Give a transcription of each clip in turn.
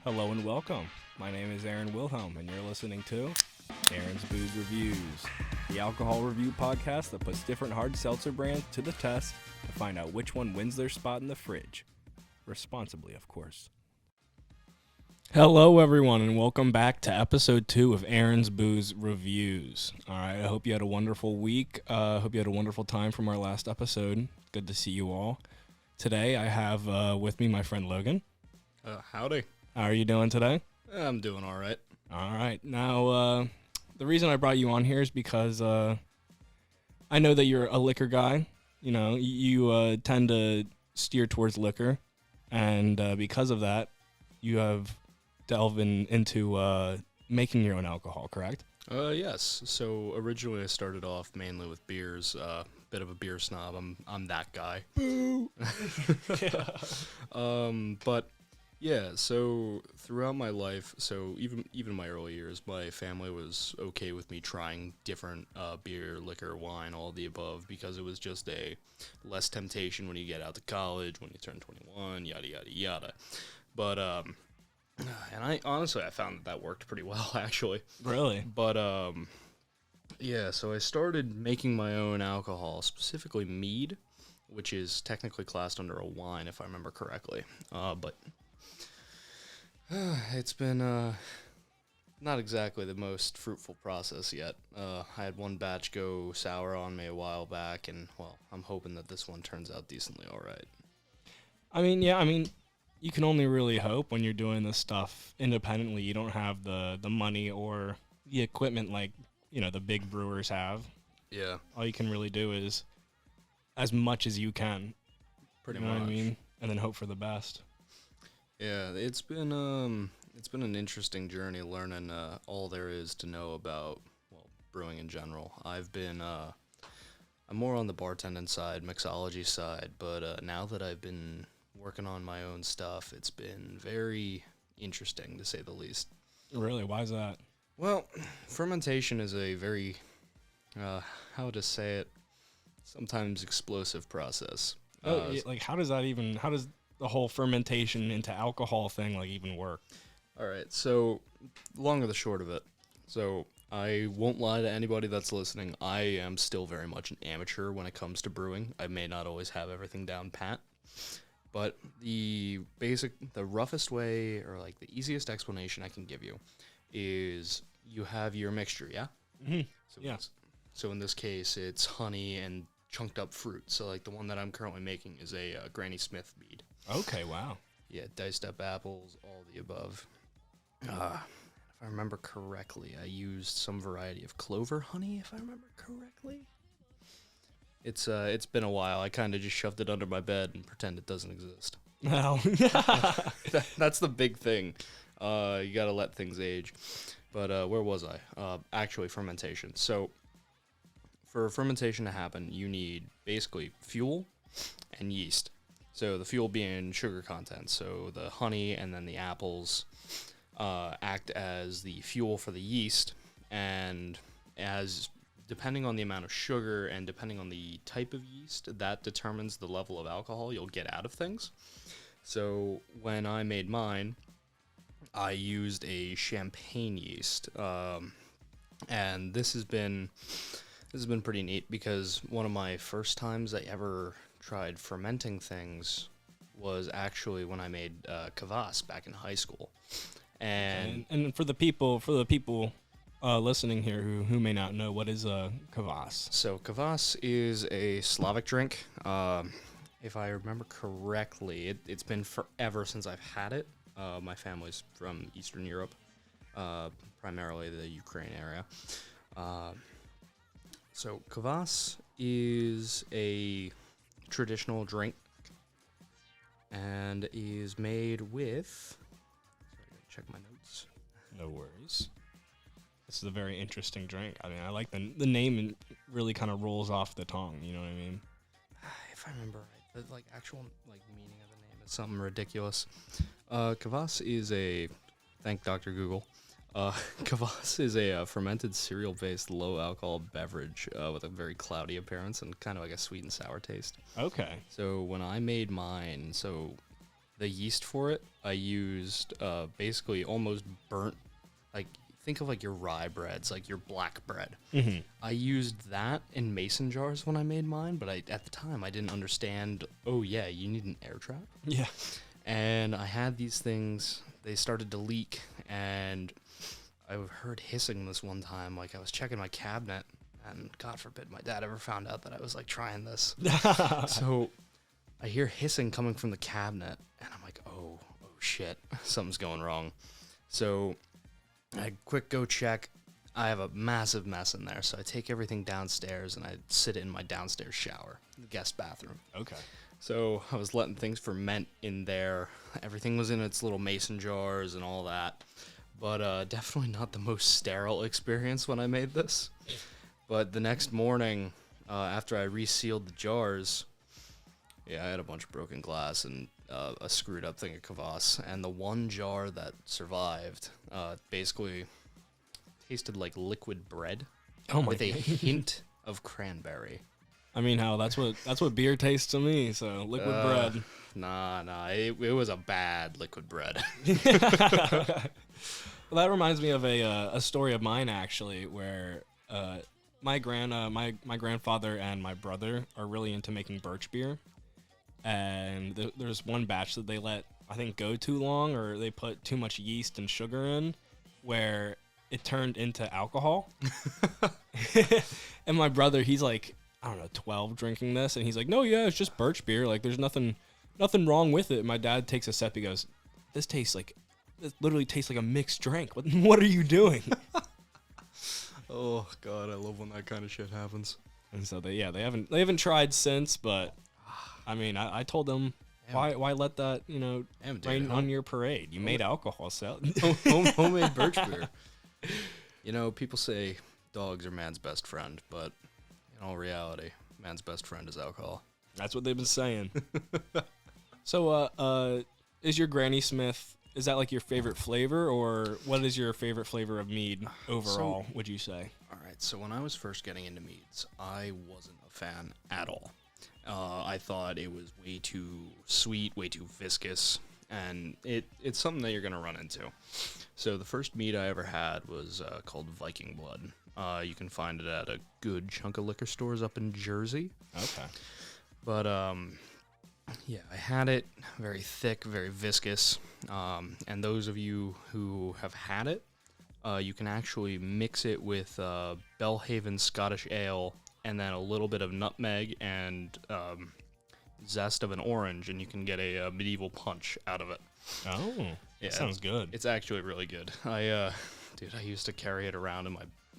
Hello and welcome. My name is Aaron Wilhelm, and you're listening to Aaron's Booze Reviews, the alcohol review podcast that puts different hard seltzer brands to the test to find out which one wins their spot in the fridge. Responsibly, of course. Hello, everyone, and welcome back to episode 2 of Aaron's Booze Reviews. All right, I hope you had a wonderful week. I hope you had a wonderful time from our last episode. Good to see you all. Today, I have with me my friend Logan. Howdy. How are you doing today? I'm doing all right. All right. Now, the reason I brought you on here is because I know that you're a liquor guy. You know, you tend to steer towards liquor, and because of that, you have delved into making your own alcohol, correct? Yes. So originally I started off mainly with beers. Bit of a beer snob. I'm that guy. Boo! But yeah. So throughout my life, so even in my early years, my family was okay with me trying different beer, liquor, wine, all the above, because it was just a less temptation when you get out to college, when you turn 21, yada yada yada. But and I found that worked pretty well, actually. Really? But yeah, so I started making my own alcohol, specifically mead, which is technically classed under a wine, if I remember correctly. But it's been not exactly the most fruitful process yet. I had one batch go sour on me a while back, and, well, I'm hoping that this one turns out decently all right. I mean, you can only really hope when you're doing this stuff independently. You don't have the money or the equipment like, you know, the big brewers have. Yeah. All you can really do is as much as you can. Pretty you know much. what I mean? And then hope for the best. Yeah, it's been an interesting journey learning all there is to know about, well, brewing in general. I'm more on the bartending side, mixology side, but now that I've been working on my own stuff, it's been very interesting, to say the least. Really? Why is that? Well, fermentation is a very, how to say it, sometimes explosive process. Like, how does the whole fermentation into alcohol thing, like, even work? All right, so long or the short of it. So I won't lie to anybody that's listening. I am still very much an amateur when it comes to brewing. I may not always have everything down pat. But the roughest way, or like the easiest explanation I can give you, is you have your mixture, yeah? Mm-hmm. So yeah. So in this case, it's honey and chunked up fruit. So like the one that I'm currently making is a Granny Smith mead. Okay, wow. Yeah, diced up apples, all the above. If I remember correctly, I used some variety of clover honey, if I remember correctly. It's been a while. I kind of just shoved it under my bed and pretend it doesn't exist. Well, that's the big thing. You got to let things age. But where was I? Actually, fermentation. So for fermentation to happen, you need basically fuel and yeast. So the fuel being sugar content. So the honey and then the apples act as the fuel for the yeast, and depending on the amount of sugar and depending on the type of yeast, that determines the level of alcohol you'll get out of things. So when I made mine, I used a champagne yeast, and this has been pretty neat, because one of my first times I ever tried fermenting things was actually when I made kvass back in high school. And for the people listening here who may not know, what is a kvass? So kvass is a Slavic drink. If I remember correctly, it's been forever since I've had it. My family's from Eastern Europe, primarily the Ukraine area. So kvass is a traditional drink and is made with... Sorry, I gotta check my notes. No worries. This is a very interesting drink. I mean, I like the name, and really kind of rolls off the tongue. You know what I mean? If I remember right, the actual meaning of the name is something ridiculous. Kvass is a... Thank Dr. Google. Kvass is a fermented cereal-based low-alcohol beverage with a very cloudy appearance and kind of like a sweet and sour taste. Okay. So when I made mine, The yeast for it, I used basically almost burnt, like, think of like your rye breads, like your black bread. Mm-hmm. I used that in mason jars when I made mine, but at the time I didn't understand, oh yeah, you need an air trap. Yeah. And I had these things, they started to leak, and I heard hissing this one time, like I was checking my cabinet, and God forbid my dad ever found out that I was like trying this. So I hear hissing coming from the cabinet, and I'm like, oh shit, something's going wrong. So I quick go check. I have a massive mess in there, so I take everything downstairs and I sit in my downstairs shower, the guest bathroom. Okay. So I was letting things ferment in there. Everything was in its little mason jars and all that. But definitely not the most sterile experience when I made this. But the next morning, after I resealed the jars, yeah, I had a bunch of broken glass and a screwed up thing of kvass. And the one jar that survived basically tasted like liquid bread with a hint of cranberry. I mean, that's what beer tastes to me. So liquid bread. Nah, it was a bad liquid bread. Well, that reminds me of a story of mine actually, where my grandfather and my brother are really into making birch beer, and there's one batch that they let, I think, go too long, or they put too much yeast and sugar in, where it turned into alcohol. And my brother, he's like, I don't know, 12 drinking this, and he's like, no, yeah, it's just birch beer. Like, there's nothing wrong with it. My dad takes a sip. He goes, this literally tastes like a mixed drink. What are you doing? Oh God, I love when that kind of shit happens. And so they haven't tried since, but I mean, I told them, why let that, rain on your parade? You made alcohol, so homemade birch beer. People say dogs are man's best friend, but in all reality, man's best friend is alcohol. That's what they've been saying. So, is your Granny Smith, is that like your favorite flavor, or what is your favorite flavor of mead overall, would you say? All right, so when I was first getting into meads, I wasn't a fan at all. I thought it was way too sweet, way too viscous, and it's something that you're going to run into. So the first mead I ever had was called Viking Blood. You can find it at a good chunk of liquor stores up in Jersey. Okay. But, yeah, I had it, very thick, very viscous, and those of you who have had it, you can actually mix it with Belhaven Scottish Ale and then a little bit of nutmeg and zest of an orange, and you can get a medieval punch out of it. Oh, yeah, that sounds good. It's actually really good. I used to carry it around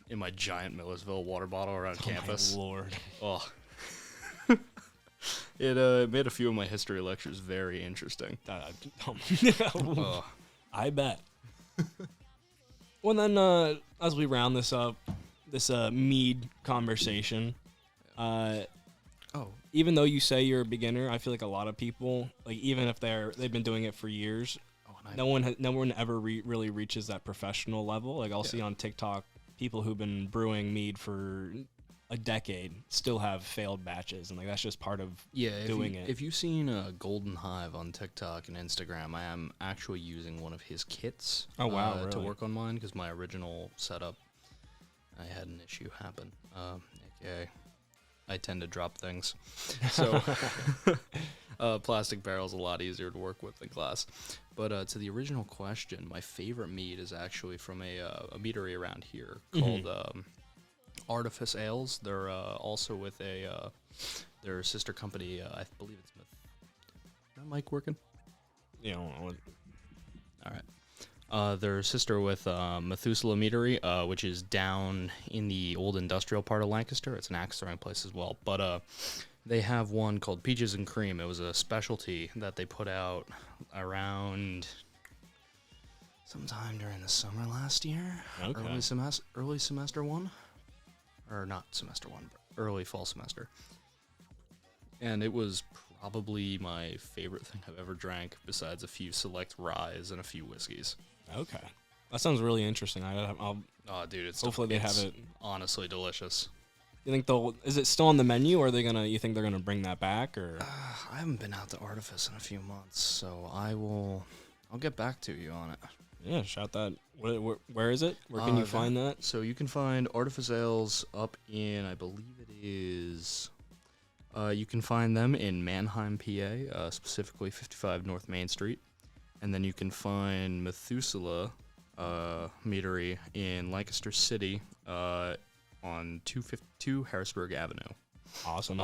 in my giant Millersville water bottle around campus. Oh, my Lord. Oh. It made a few of my history lectures very interesting. I bet. Well, then, as we round this up, this mead conversation, even though you say you're a beginner, I feel like a lot of people, like, even if they've been doing it for years, no one ever really reaches that professional level. Like, I'll see on TikTok people who've been brewing mead for a decade still have failed batches, and like that's just part of doing it. If you've seen Golden Hive on TikTok and Instagram, I am actually using one of his kits really? to work on mine, because my original setup, I had an issue happen. AKA, I tend to drop things. So plastic barrel's a lot easier to work with than glass. But to the original question, my favorite mead is actually from a meadery around here called Artifice Ales. They're also with their sister company. I believe it's Is that mic working? Yeah. All right. Their sister with Methuselah Meadery, which is down in the old industrial part of Lancaster. It's an axe throwing place as well. But they have one called Peaches and Cream. It was a specialty that they put out around sometime during the summer last year. Okay. Early semester one. Or not semester one, but early fall semester. And it was probably my favorite thing I've ever drank, besides a few select ryes and a few whiskeys. Okay. That sounds really interesting. I'll Oh, dude, it's hopefully they have it. honestly delicious. You think is it still on the menu, or you think they're gonna bring that back, or? I haven't been out to Artifice in a few months, so I'll get back to you on it. Yeah, shout that. Where is it? Where can you find that? So you can find Artifice Ales up in, I believe it is, you can find them in Mannheim, PA, specifically 55 North Main Street. And then you can find Methuselah Meadery in Lancaster City on 252 Harrisburg Avenue. Awesome.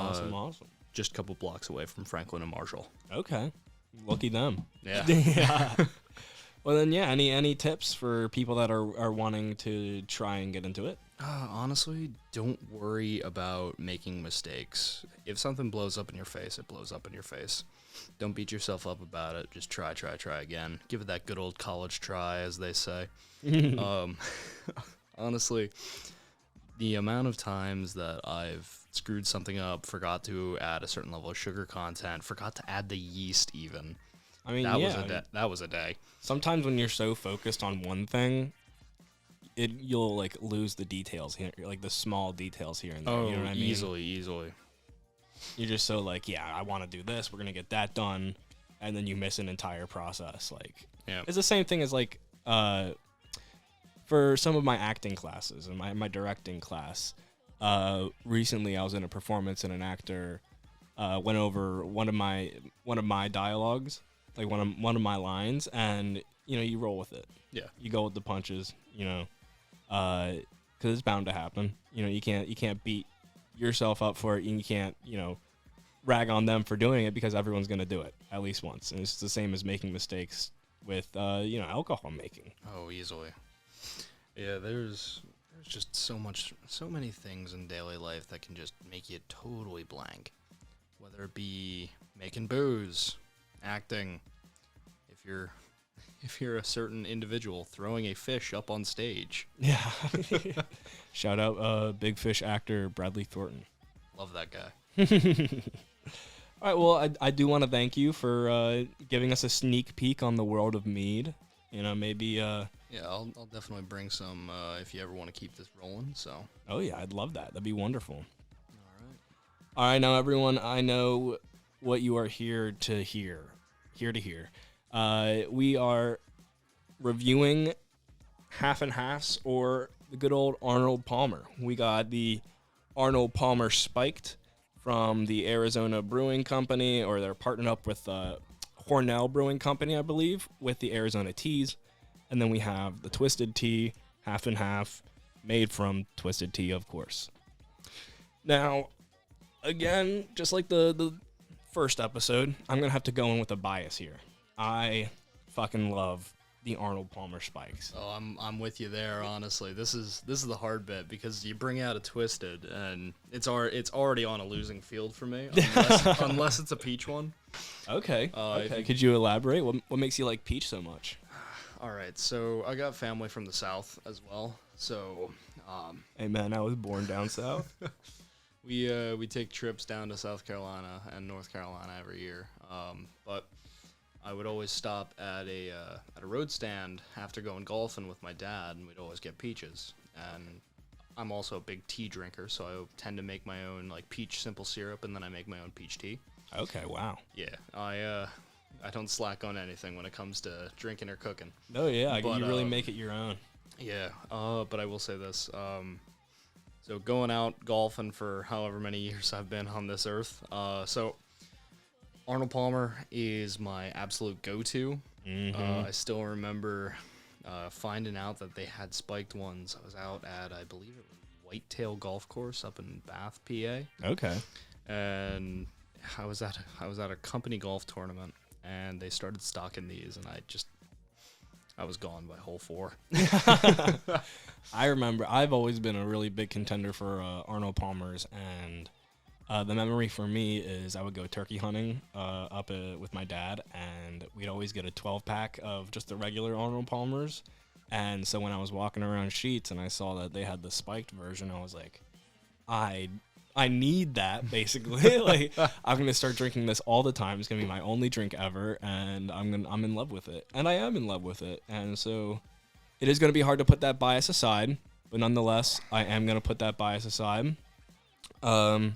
Just a couple blocks away from Franklin and Marshall. Okay. Lucky them. Yeah. Yeah. Well, then, yeah, any tips for people that are wanting to try and get into it? Honestly, don't worry about making mistakes. If something blows up in your face, it blows up in your face. Don't beat yourself up about it. Just try again. Give it that good old college try, as they say. Honestly, the amount of times that I've screwed something up, forgot to add a certain level of sugar content, forgot to add the yeast even. I mean, that was a day. Sometimes when you're so focused on one thing, you'll like lose the details here, like the small details here and there. Oh, you know what I mean? Easily. You're just so like, yeah, I want to do this. We're gonna get that done, and then you miss an entire process. Like, yeah, it's the same thing as like, for some of my acting classes and my directing class. Recently, I was in a performance, and an actor went over one of my dialogues. Like one of my lines, and you roll with it. Yeah, you go with the punches. Because it's bound to happen. You can't beat yourself up for it, and you can't rag on them for doing it, because everyone's gonna do it at least once. And it's the same as making mistakes with alcohol making. Oh, easily. Yeah, there's just so many things in daily life that can just make you totally blank. Whether it be making booze, acting, if you're a certain individual, throwing a fish up on stage. Yeah. Shout out Big Fish actor Bradley Thornton. Love that guy. All right, well, I do want to thank you for giving us a sneak peek on the world of mead. Maybe... yeah, I'll definitely bring some if you ever want to keep this rolling, so... Oh, yeah, I'd love that. That'd be wonderful. All right, now, everyone, I know what you are here to hear. We are reviewing half and halves, or the good old Arnold Palmer. We got the Arnold Palmer Spiked from the Arizona Brewing Company, or they're partnered up with Hornell Brewing Company, I believe, with the Arizona Teas. And then we have the Twisted Tea, half and half, made from Twisted Tea, of course. Now, again, just like the first episode, I'm going to have to go in with a bias here. I fucking love the Arnold Palmer Spikes. Oh, I'm with you there, honestly. This is the hard bit, because you bring out a Twisted, and it's already on a losing field for me, unless it's a peach one. Okay. Could you elaborate? What makes you like peach so much? All right, so I got family from the South as well, so... Hey, man, I was born down south. We take trips down to South Carolina and North Carolina every year, but I would always stop at a road stand after going golfing with my dad, and we'd always get peaches. And I'm also a big tea drinker, so I tend to make my own like peach simple syrup, and then I make my own peach tea. Okay, wow. Yeah, I don't slack on anything when it comes to drinking or cooking. Oh yeah, you really make it your own. Yeah, but I will say this. So going out golfing for however many years I've been on this earth. So Arnold Palmer is my absolute go-to. Mm-hmm. I still remember finding out that they had spiked ones. I was out at, I believe it was Whitetail Golf Course up in Bath, PA. Okay. And I was at a company golf tournament, and they started stocking these, and I was gone by hole 4. I remember I've always been a really big contender for Arnold Palmer's, and the memory for me is I would go turkey hunting up with my dad, and we'd always get a 12-pack of just the regular Arnold Palmer's. And so when I was walking around Sheets and I saw that they had the spiked version, I was like, I need that, basically. Like, I'm going to start drinking this all the time. It's going to be my only drink ever, and I'm in love with it. And I am in love with it. And so it is going to be hard to put that bias aside, but nonetheless, I am going to put that bias aside. All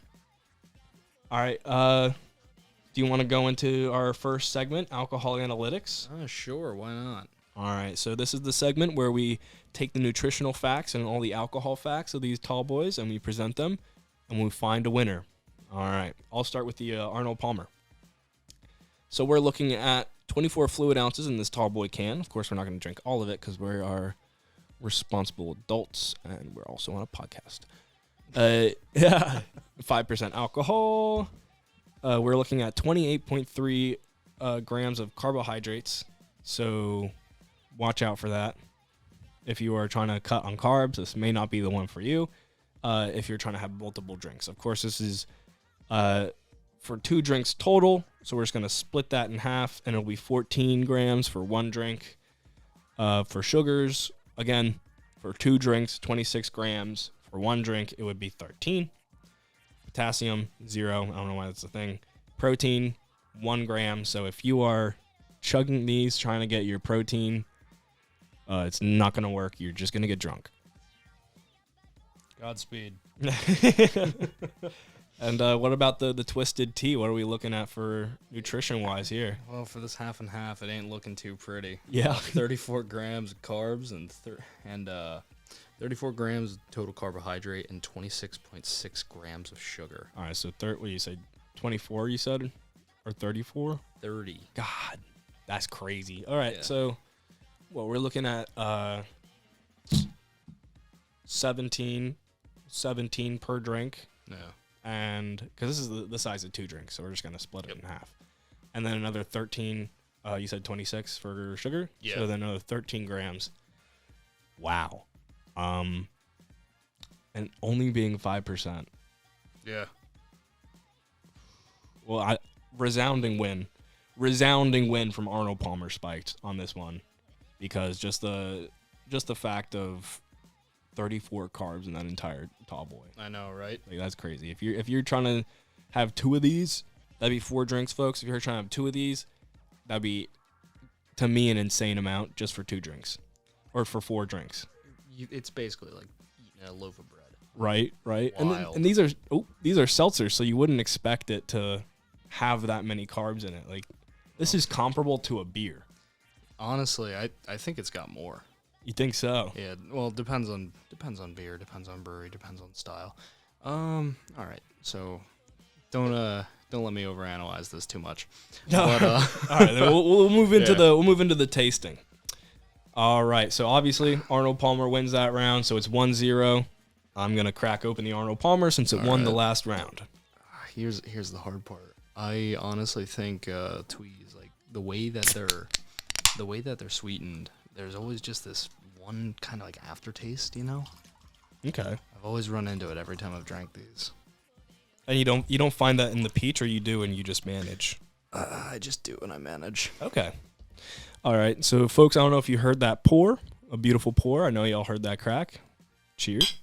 right. Do you want to go into our first segment, alcohol analytics? Sure. Why not? All right. So this is the segment where we take the nutritional facts and all the alcohol facts of these tall boys, and we present them, and we find a winner. All right. I'll start with the Arnold Palmer. So we're looking at 24 fluid ounces in this tall boy can. Of course, we're not going to drink all of it because we are responsible adults, and we're also on a podcast. 5% alcohol. We're looking at 28.3 grams of carbohydrates. So watch out for that. If you are trying to cut on carbs, this may not be the one for you. If you're trying to have multiple drinks. Of course, this is for 2 drinks total. So we're just going to split that in half, and it'll be 14 grams for 1 drink. For sugars, again, for 2 drinks, 26 grams. For 1 drink, it would be 13. Potassium, 0. I don't know why that's a thing. Protein, 1 gram. So if you are chugging these, trying to get your protein, it's not going to work. You're just going to get drunk. Godspeed. And what about the twisted tea? What are we looking at for nutrition-wise here? Well, for this half and half, it ain't looking too pretty. Yeah. 34 grams of carbs and 34 grams total carbohydrate and 26.6 grams of sugar. All right, so what do you say, 24 you said? Or 34? 30. God, that's crazy. All right, Yeah. so we're looking at 17 per drink. No. And because this is the size of 2 drinks, so we're just going to split it in half. And then another 13, you said 26 for sugar? Yeah. So then another 13 grams. Wow. And only being 5%. Yeah. Well, resounding win from Arnold Palmer Spiked on this one, because just the fact of 34 carbs in that entire tall boy. I know, right? Like, that's crazy. If you're trying to have 2 of these, that'd be 4 drinks, folks. If you're trying to have 2 of these, that'd be, to me, an insane amount just for 2 drinks, or for 4 drinks. It's basically like eating a loaf of bread. Right. Wild. And these are seltzers, so you wouldn't expect it to have that many carbs in it. Like, this is comparable to a beer. Honestly, I think it's got more. You think so? Yeah, well, depends on beer, depends on brewery, depends on style. All right. So don't let me overanalyze this too much. No. But, all right, then we'll move into Yeah. we'll move into the tasting. All right. So obviously Arnold Palmer wins that round, so it's 1-0. I'm going to crack open the Arnold Palmer since it won the last round. Here's the hard part. I honestly think Tweez, like the way that they're sweetened, there's always just this one kind of like aftertaste, you know? Okay. I've always run into it every time I've drank these. And you don't find that in the peach, or you do and you just manage? I just do and I manage. Okay. All right. So folks, I don't know if you heard that pour, a beautiful pour. I know y'all heard that crack. Cheers.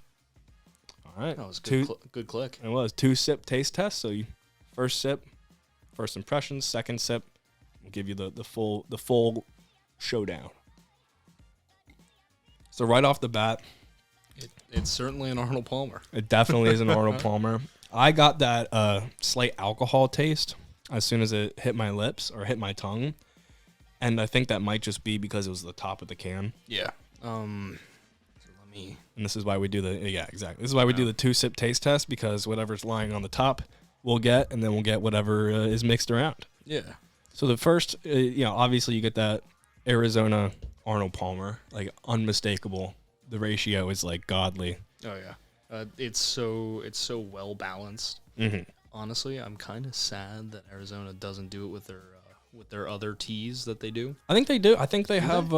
All right. That was good. Good click. It was 2-sip taste test. So you first sip, first impressions, second sip, we'll give you the full showdown. So right off the bat, It's certainly an Arnold Palmer. it definitely is an Arnold Palmer. I got that slight alcohol taste as soon as it hit my lips or hit my tongue, and I think that might just be because it was the top of the can. Yeah. So let me. And this is why we do exactly. This is why we do the 2-sip taste test, because whatever's lying on the top we'll get, and then we'll get whatever is mixed around. Yeah. So the first, obviously you get that Arizona Arnold Palmer, like unmistakable. The ratio is like godly. Oh yeah. It's so well balanced. Mm-hmm. Honestly, I'm kind of sad that Arizona doesn't do it with their other teas that they do. I think they do. I think they have.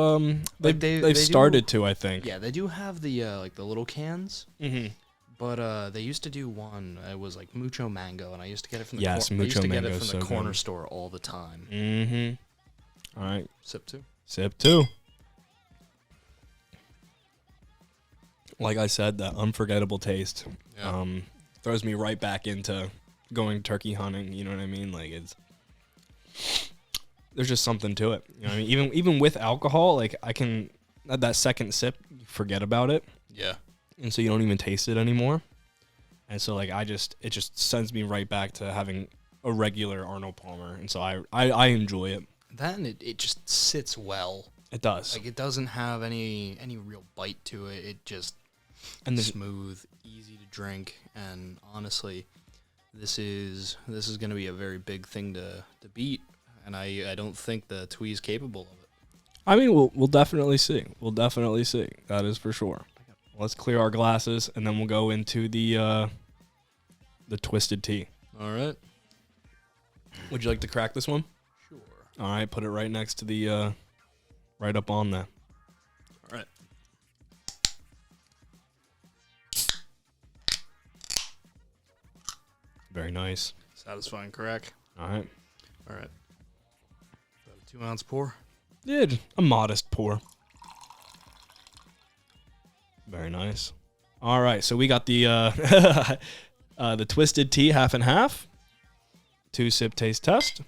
They've they started do, to. I think. Yeah, they do have the like the little cans. Mm-hmm. But they used to do one. It was like Mucho Mango, and I used to get it from the Yes, I used to get Mucho it Mango from is the so corner good. store all the time. Mm-hmm. All right. Sip 2. Sip 2. Like I said, that unforgettable taste throws me right back into going turkey hunting. You know what I mean? Like, there's just something to it. You know what I mean? Even with alcohol, like, I can at that second sip, you forget about it, Yeah. and so you don't even taste it anymore. And so like it just sends me right back to having a regular Arnold Palmer, and so I enjoy it. That and it just sits well. It does. Like it doesn't have any real bite to it. It just smooth, easy to drink, and honestly, this is going to be a very big thing to beat, and I don't think the Twee's capable of it. I mean, we'll definitely see. We'll definitely see. That is for sure. Let's clear our glasses, and then we'll go into the Twisted Tea. All right. Would you like to crack this one? Sure. All right, put it right next to the, right up on there. All right. Very nice. Satisfying crack. All right. All right. About a 2-ounce pour. Yeah, just a modest pour. Very nice. All right, so we got the the Twisted Tea half and half. 2-sip taste test.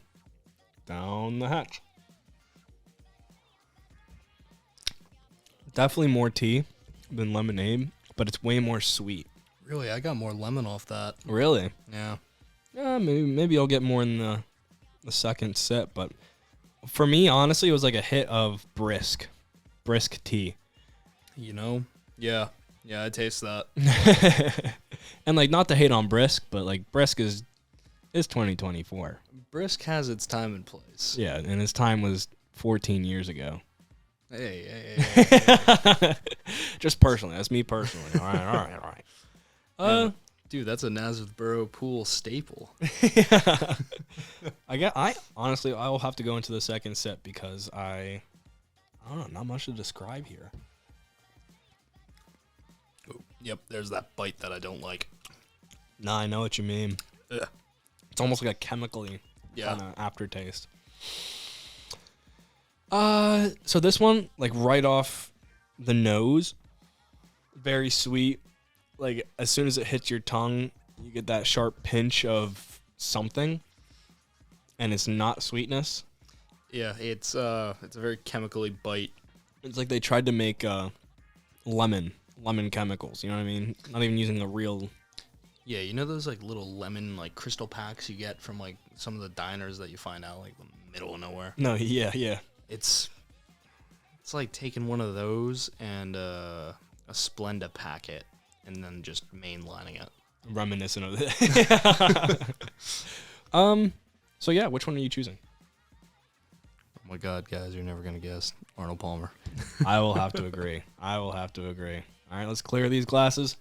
Down the hatch. Definitely more tea than lemonade, but it's way more sweet. Really, I got more lemon off that. Really? Yeah. Maybe I'll get more in the second sip, but for me, honestly, it was like a hit of brisk tea. You know? Yeah. Yeah, I taste that. And like, not to hate on brisk, but like brisk is 2024. Brisk has its time and place. Yeah, and his time was 14 years ago. Hey. Just personally, that's me personally. All right. Dude, that's a Nazareth Borough Pool staple. I honestly, I will have to go into the second sip because I don't know, not much to describe here. Oh, yep, there's that bite that I don't like. Nah, I know what you mean. Ugh. It's almost like a chemically Yeah. kind of aftertaste. So this one, like right off the nose, very sweet. Like as soon as it hits your tongue, you get that sharp pinch of something, and it's not sweetness. Yeah, it's a very chemically bite. It's like they tried to make lemon chemicals. You know what I mean? Not even using a real. Yeah, you know those like little lemon like crystal packs you get from like some of the diners that you find out like the middle of nowhere. No, yeah. It's like taking one of those and a Splenda packet and then just mainlining it. Reminiscent of it. So yeah, which one are you choosing? Oh my God, guys, you're never gonna guess. Arnold Palmer. I will have to agree. All right, let's clear these glasses.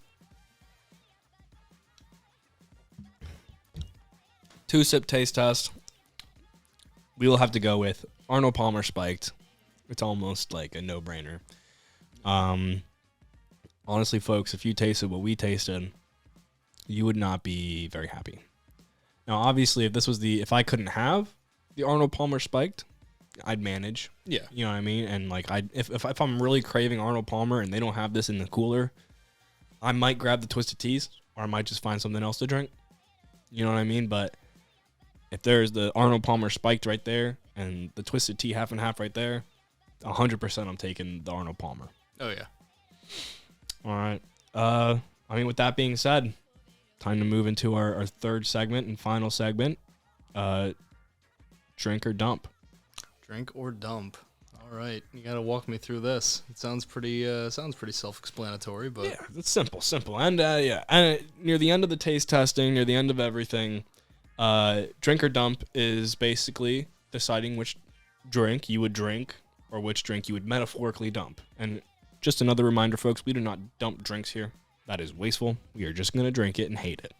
2-sip taste test. We will have to go with Arnold Palmer Spiked. It's almost like a no-brainer. Honestly, folks, if you tasted what we tasted, you would not be very happy. Now, obviously, if I couldn't have the Arnold Palmer Spiked, I'd manage. Yeah. You know what I mean? And like, if I'm really craving Arnold Palmer and they don't have this in the cooler, I might grab the Twisted Teas, or I might just find something else to drink. You know what I mean? But if there's the Arnold Palmer Spiked right there and the Twisted Tea half and half right there, 100% I'm taking the Arnold Palmer. Oh yeah. All right. I mean, with that being said, time to move into our third segment and final segment. Drink or dump. Drink or dump. All right, you gotta walk me through this. It sounds pretty self-explanatory, but Yeah, it's simple. And and near the end of the taste testing, near the end of everything, drink or dump is basically deciding which drink you would drink or which drink you would metaphorically dump. And just another reminder, folks, we do not dump drinks here. That is wasteful. We are just gonna drink it and hate it.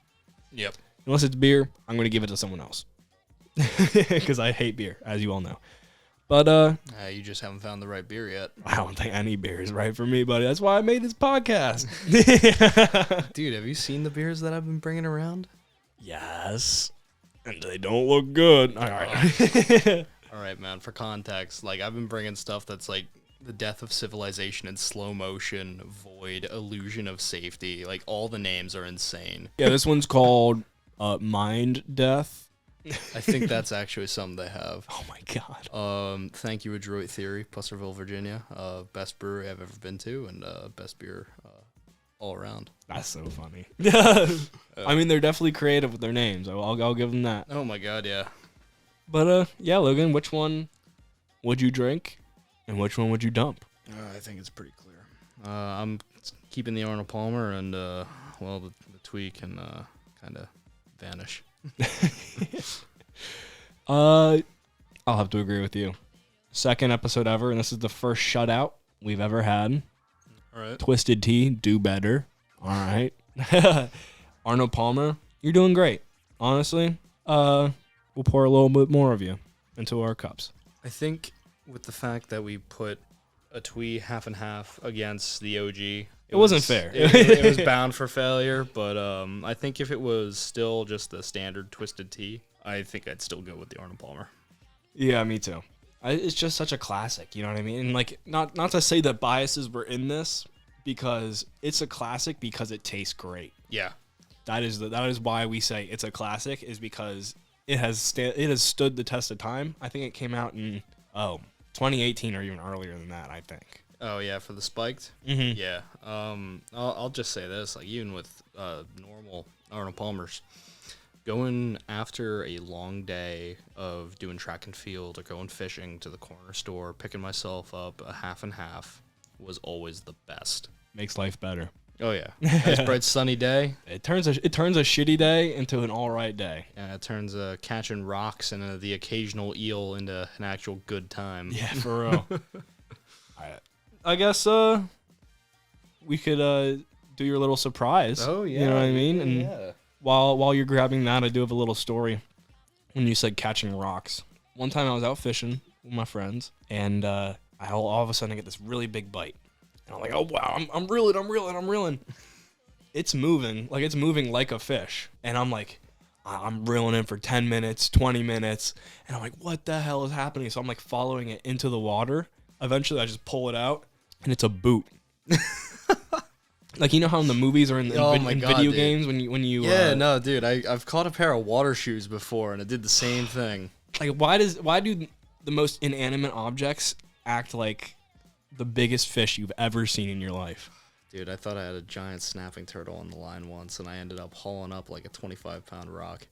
Yep. Unless it's beer, I'm gonna give it to someone else because I hate beer, as you all know. But You just haven't found the right beer yet. I don't think any beer is right for me, buddy. That's why I made this podcast. Dude, have you seen the beers that I've been bringing around? Yes. And they don't look good. All right. All right, man. For context, like I've been bringing stuff that's like the death of civilization in slow motion, void, illusion of safety. Like all the names are insane. Yeah, this one's called Mind Death. I think that's actually something they have. Oh my god. Thank you, Adroit Theory, Placerville, Virginia. Best brewery I've ever been to, and best beer all around. That's so funny. I mean, they're definitely creative with their names. I'll give them that. Oh my god, yeah. But yeah, Logan, which one would you drink, and which one would you dump? I think it's pretty clear. I'm keeping the Arnold Palmer, and well, the Twee can kind of vanish. I'll have to agree with you. Second episode ever, and this is the first shutout we've ever had. All right. Twisted Tea, do better. All right. Arnold Palmer, you're doing great. Honestly, we'll pour a little bit more of you into our cups. I think with the fact that we put a Twee half and half against the OG, it wasn't fair. It was bound for failure, but I think if it was still just the standard Twisted Tea, I think I'd still go with the Arnold Palmer. Yeah, me too. It's just such a classic, you know what I mean? And like, not to say that biases were in this, because it's a classic because it tastes great. Yeah, that is why we say it's a classic, is because it has stood the test of time. I think it came out in 2018 or even earlier than that, I think. Oh yeah, for the Spiked. Mm-hmm. Yeah. I'll just say this: like, even with normal Arnold Palmers, going after a long day of doing track and field or going fishing to the corner store, picking myself up a half and half was always the best. Makes life better. Oh yeah, nice bright sunny day. It turns a shitty day into an all right day. Yeah, it turns catching rocks and the occasional eel into an actual good time. Yeah, for real. I guess we could do your little surprise. Oh yeah, you know what I mean. And yeah. while you're grabbing that, I do have a little story. When you said catching rocks, one time I was out fishing with my friends, and I all of a sudden I get this really big bite. And I'm like, oh, wow, I'm reeling. It's moving like a fish. And I'm like, I'm reeling in for 10 minutes, 20 minutes. And I'm like, what the hell is happening? So I'm like following it into the water. Eventually I just pull it out, and it's a boot. Like, you know how in the movies or in video games when you yeah, no, dude, I've caught a pair of water shoes before, and it did the same thing. Like, why do the most inanimate objects act like the biggest fish you've ever seen in your life? Dude, I thought I had a giant snapping turtle on the line once, and I ended up hauling up like a 25-pound rock.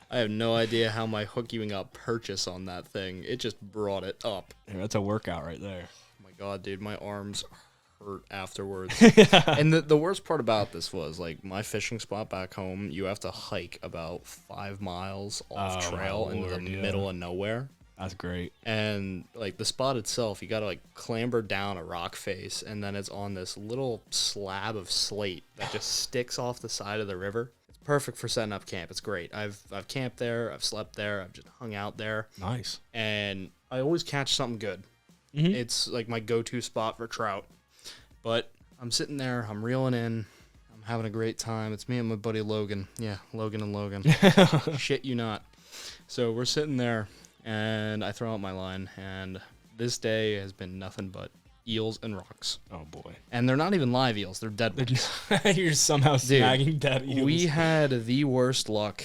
I have no idea how my hooking up purchase on that thing. It just brought it up. Yeah, that's a workout right there. Oh my god, dude, my arms hurt afterwards. And the worst part about this was, like, my fishing spot back home, you have to hike about 5 miles off trail into the middle of nowhere. That's great. And, like, the spot itself, you got to, like, clamber down a rock face, and then it's on this little slab of slate that just sticks off the side of the river. It's perfect for setting up camp. It's great. I've camped there. I've slept there. I've just hung out there. Nice. And I always catch something good. Mm-hmm. It's, like, my go-to spot for trout. But I'm sitting there. I'm reeling in. I'm having a great time. It's me and my buddy Logan. Yeah, Logan and Logan. Shit you not. So we're sitting there. And I throw out my line, and this day has been nothing but eels and rocks. Oh, boy. And they're not even live eels. They're dead ones. You're somehow snagging dead eels. We had the worst luck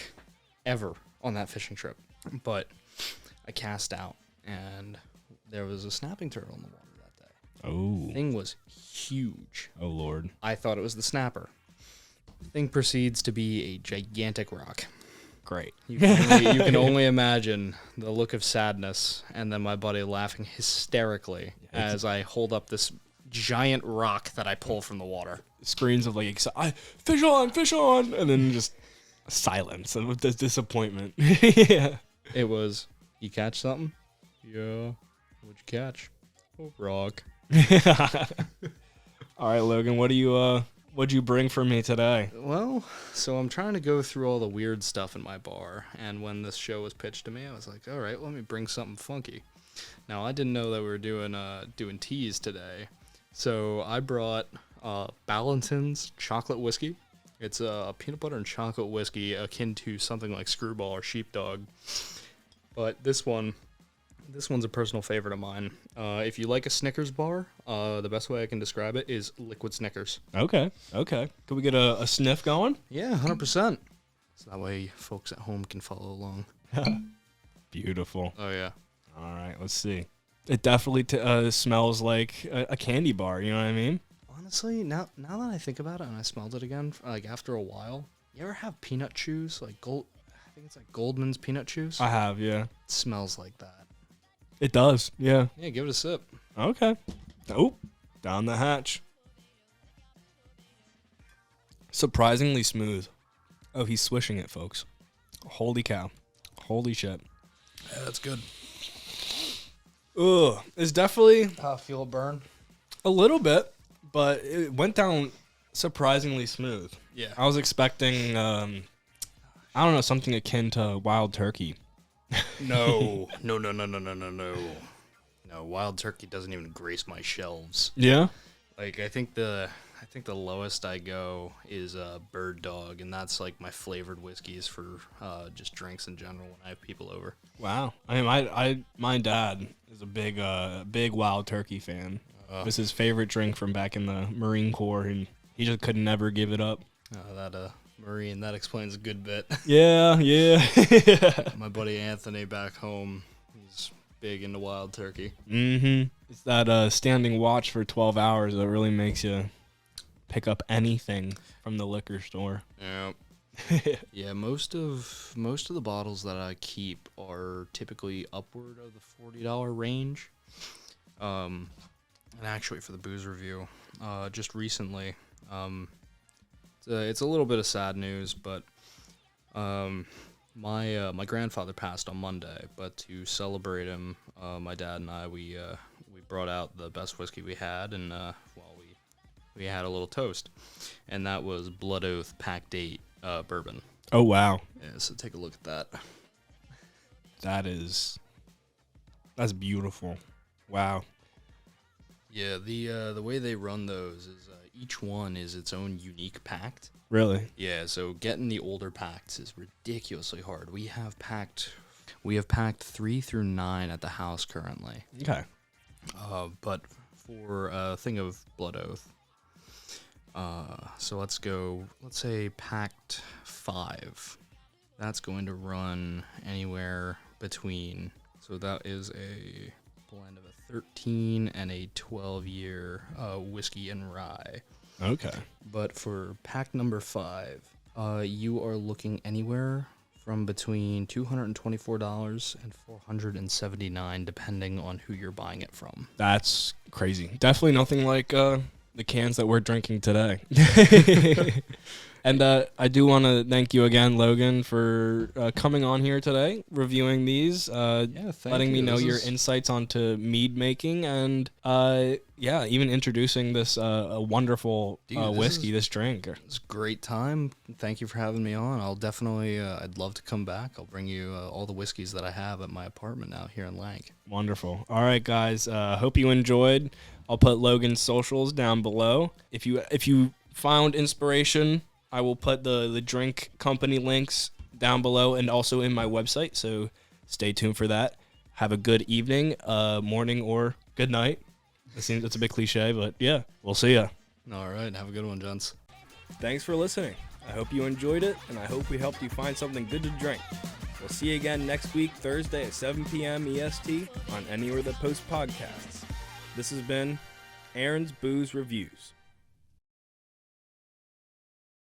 ever on that fishing trip. But I cast out, and there was a snapping turtle in the water that day. Oh. The thing was huge. Oh, Lord. I thought it was the snapper. The thing proceeds to be a gigantic rock. Great. You can only imagine the look of sadness, and then my buddy laughing hysterically as I hold up this giant rock that I pull from the water. Screens of like, fish on, and then just silence with this disappointment. Yeah. It was, you catch something? Yeah. What'd you catch? A rock. All right, Logan, what'd you bring for me today? Well, so I'm trying to go through all the weird stuff in my bar, and when this show was pitched to me, I was like, all right, let me bring something funky. Now, I didn't know that we were doing teas today, so I brought Ballantyne's chocolate whiskey. It's a peanut butter and chocolate whiskey akin to something like Screwball or Sheepdog, but this one's a personal favorite of mine. If you like a Snickers bar, the best way I can describe it is liquid Snickers. Okay. Can we get a sniff going? Yeah, 100%. So that way folks at home can follow along. Beautiful. Oh, yeah. All right, let's see. It definitely smells like a candy bar, you know what I mean? Honestly, now that I think about it and I smelled it again, like after a while, you ever have peanut chews? Like I think it's like Goldman's peanut chews. I have, yeah. It smells like that. It does, yeah. Yeah, give it a sip. Okay. Oh, down the hatch. Surprisingly smooth. Oh, he's swishing it, folks. Holy cow. Holy shit. Yeah, that's good. Ugh. It's definitely Feel a burn? a little bit, but it went down surprisingly smooth. Yeah. I was expecting, I don't know, something akin to wild turkey. No. No. No, wild turkey doesn't even grace my shelves. Yeah? Like, I think the lowest I go is Bird Dog, and that's like my flavored whiskeys for just drinks in general when I have people over. Wow. I mean, my dad is a big wild turkey fan. It was his favorite drink from back in the Marine Corps, and he just could never give it up. That Marine, that explains a good bit. Yeah. My buddy Anthony back home, he's big into wild turkey. Mm-hmm. It's that standing watch for 12 hours that really makes you pick up anything from the liquor store. Yeah. Yeah, most of the bottles that I keep are typically upward of the $40 range. And actually for the booze review, just recently, it's a little bit of sad news, but my grandfather passed on Monday. But to celebrate him, my dad and I we brought out the best whiskey we had, and we had a little toast, and that was Blood Oath Pack Date bourbon. Oh, wow. Yeah, so take a look at that. That's beautiful. Wow. Yeah, the way they run those is each one is its own unique pact. Really? Yeah, so getting the older pacts is ridiculously hard. We have packed 3 through 9 at the house currently. Okay. But for a thing of Blood Oath, so let's say packed 5. That's going to run anywhere between, so that is a blend of a 13 and a 12-year whiskey and rye. Okay. But for pack number 5, you are looking anywhere from between $224 and $479, depending on who you're buying it from. That's crazy. Definitely nothing like the cans that we're drinking today. And I do want to thank you again, Logan, for coming on here today, reviewing these, letting me know your insights onto mead making, and even introducing this wonderful whiskey, this drink. It's a great time. Thank you for having me on. I'll definitely, I'd love to come back. I'll bring you all the whiskeys that I have at my apartment now here in Lank. Wonderful. All right, guys. Hope you enjoyed. I'll put Logan's socials down below. If you found inspiration, I will put the drink company links down below and also in my website, so stay tuned for that. Have a good evening, morning, or good night. It seems it's a bit cliche, but yeah, we'll see ya. All right, have a good one, gents. Thanks for listening. I hope you enjoyed it, and I hope we helped you find something good to drink. We'll see you again next week, Thursday at 7 p.m. EST on Anywhere That Posts Podcasts. This has been Aaron's Booze Reviews.